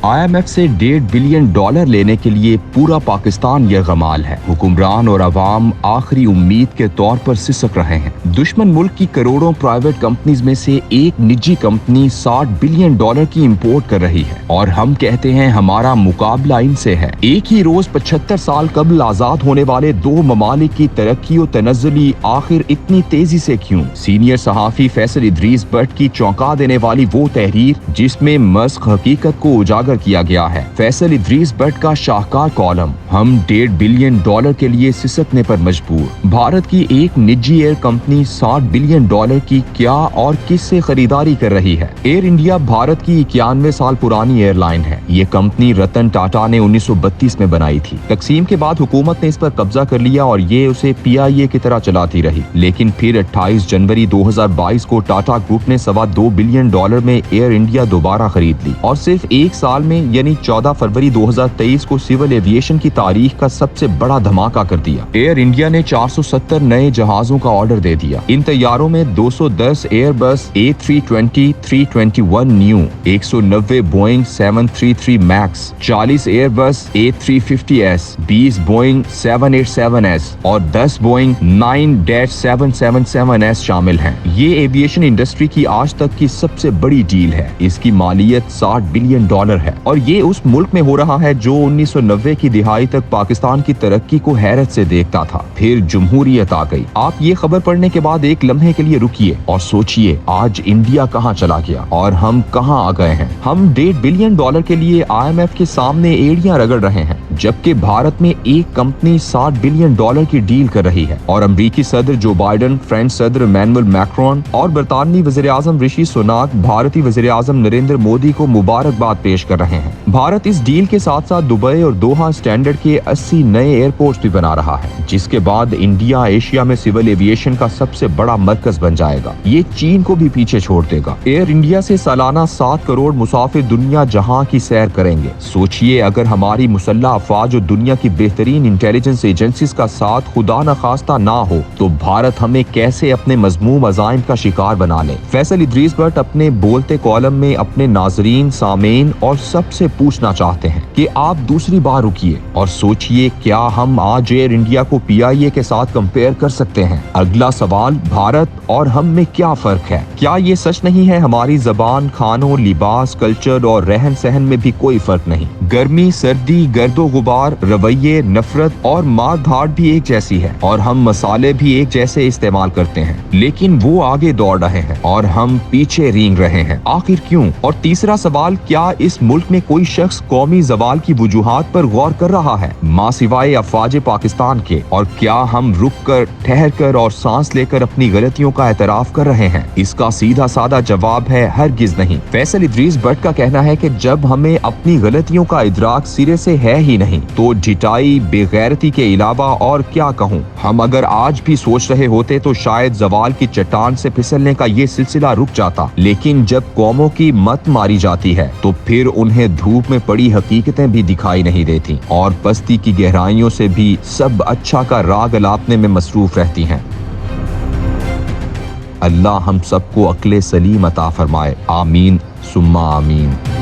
IMF से $1.5 billion लेने के लिए पूरा पाकिस्तान यरगमाल है। हुक्मरान और अवाम आखिरी उम्मीद के तौर पर सिसक रहे हैं। दुश्मन मुल्क की करोड़ों प्राइवेट कंपनीज में से एक निजी कंपनी $60 बिलियन की इंपोर्ट कर रही है और हम कहते हैं हमारा मुकाबला इनसे है। एक ही रोज 75 साल कबल आजाद होने वाले दो ममालिक की तरक्की और तनज़्ज़ुली आखिर इतनी तेजी से क्यों? सीनियर सहाफी फैसल इदरीस बट की चौंका देने वाली वो तहरीर जिसमें मस्क हकीकत को उजागर किया गया है। फैसल इदरीस बट का शाहकार कॉलम, हम $1.5 बिलियन के लिए सिसकने पर मजबूर। भारत की एक निजी एयर कंपनी $60 बिलियन की क्या और किससे खरीदारी कर रही है? एयर इंडिया भारत की 91 साल पुरानी एयरलाइन है। ये कंपनी रतन टाटा ने 1932 में बनाई थी। तकसीम के बाद हुकूमत ने इस पर कब्जा कर लिया और ये उसे PIA की तरह चलाती रही। लेकिन फिर 28 जनवरी 2022 को टाटा ग्रुप ने $2.25 बिलियन में एयर इंडिया दोबारा खरीद ली और सिर्फ एक साल में यानी 14 फरवरी 2023 को सिविल एविएशन की तारीख का सबसे बड़ा धमाका कर दिया। एयर इंडिया ने 470 नए जहाजों का ऑर्डर दे दिया। इन तैयारों में 210 Airbus A320 321 new, 190 Boeing 733 max, 40 Airbus A350S, 20 Boeing 787S और 10 बोइंग 9-777S शामिल हैं। ये एविएशन इंडस्ट्री की आज तक की सबसे बड़ी डील है। इसकी मालियत $60 बिलियन है और ये उस मुल्क में हो रहा है जो 1990 की दिहाई तक पाकिस्तान की तरक्की को हैरत से देखता था। फिर जमहूरियत आ गई। आप ये खबर पढ़ने के बाद एक लम्हे के लिए रुकिए और सोचिए आज इंडिया कहाँ चला गया और हम कहाँ आ गए हैं। हम $1.5 बिलियन के लिए IMF के सामने एड़ियां रगड़ रहे हैं, जबकि भारत में एक कंपनी $60 बिलियन की डील कर रही है और अमरीकी सदर जो बाइडन, फ्रेंच सदर इमैनुअल मैक्रोन और बरतानवी वज़ीर-ए-आज़म ऋषि सुनाक भारतीय वज़ीर-ए-आज़म नरेंद्र मोदी को मुबारकबाद पेश कर रहे हैं। भारत इस डील के साथ साथ दुबई और दोहा स्टैंडर्ड के 80 नए एयरपोर्ट्स भी बना रहा है, जिसके बाद इंडिया एशिया में सिविल एविएशन का सबसे बड़ा मरकज बन जाएगा। ये चीन को भी पीछे छोड़ देगा। एयर इंडिया से सालाना 7 करोड़ मुसाफिर दुनिया जहां की सैर करेंगे। सोचिए अगर हमारी मुसल्लह अफवाज और दुनिया की बेहतरीन इंटेलिजेंस एजेंसीज का साथ खुदा न खास्ता ना हो तो भारत हमें कैसे अपने मजमूम अज़ाइम का शिकार बना ले। फैसल इदरीस बट अपने बोलते कॉलम में अपने नाजरीन, सामीन और सबसे पूछना चाहते हैं कि आप दूसरी बार रुकिए और सोचिए क्या हम आज एयर इंडिया को PIA के साथ कंपेयर कर सकते हैं? अगला सवाल, भारत और हम में क्या फर्क है? क्या ये सच नहीं है हमारी जबान, खानों, लिबास, कल्चर और रहन सहन में भी कोई फर्क नहीं? गर्मी, सर्दी, गर्दो गुबार, रवैये, नफरत और मार धाड़ भी एक जैसी है और हम मसाले भी एक जैसे इस्तेमाल करते हैं, लेकिन वो आगे दौड़ रहे हैं और हम पीछे रेंग रहे हैं। आखिर क्यों? और तीसरा सवाल, क्या इस मुल्क में कोई शख्स कौमी जवाल की वजूहात पर गौर कर रहा है माँ सिवाय अफवाज पाकिस्तान के? और क्या हम रुक कर, ठहर कर और सांस लेकर अपनी गलतियों का एतराफ कर रहे हैं? इसका सीधा साधा जवाब है हरगिज नहीं। फैसल इदरीस बट का कहना है कि जब हमें अपनी गलतियों का इदराक सिरे से है ही नहीं तो ढिठाई, बेगैरती के अलावा और क्या कहूँ। हम अगर आज भी सोच रहे होते तो शायद जवाल की चट्टान से फिसलने का ये सिलसिला रुक जाता, लेकिन जब कौमों की मत मारी जाती है तो फिर उन्हें धूप में पड़ी हकीकतें भी दिखाई नहीं देती और बस्ती की गहराइयों से भी सब अच्छा का राग अलापने में मसरूफ रहती हैं। अल्लाह हम सबको अक्ले सलीम अता फरमाए। आमीन सुम्मा आमीन।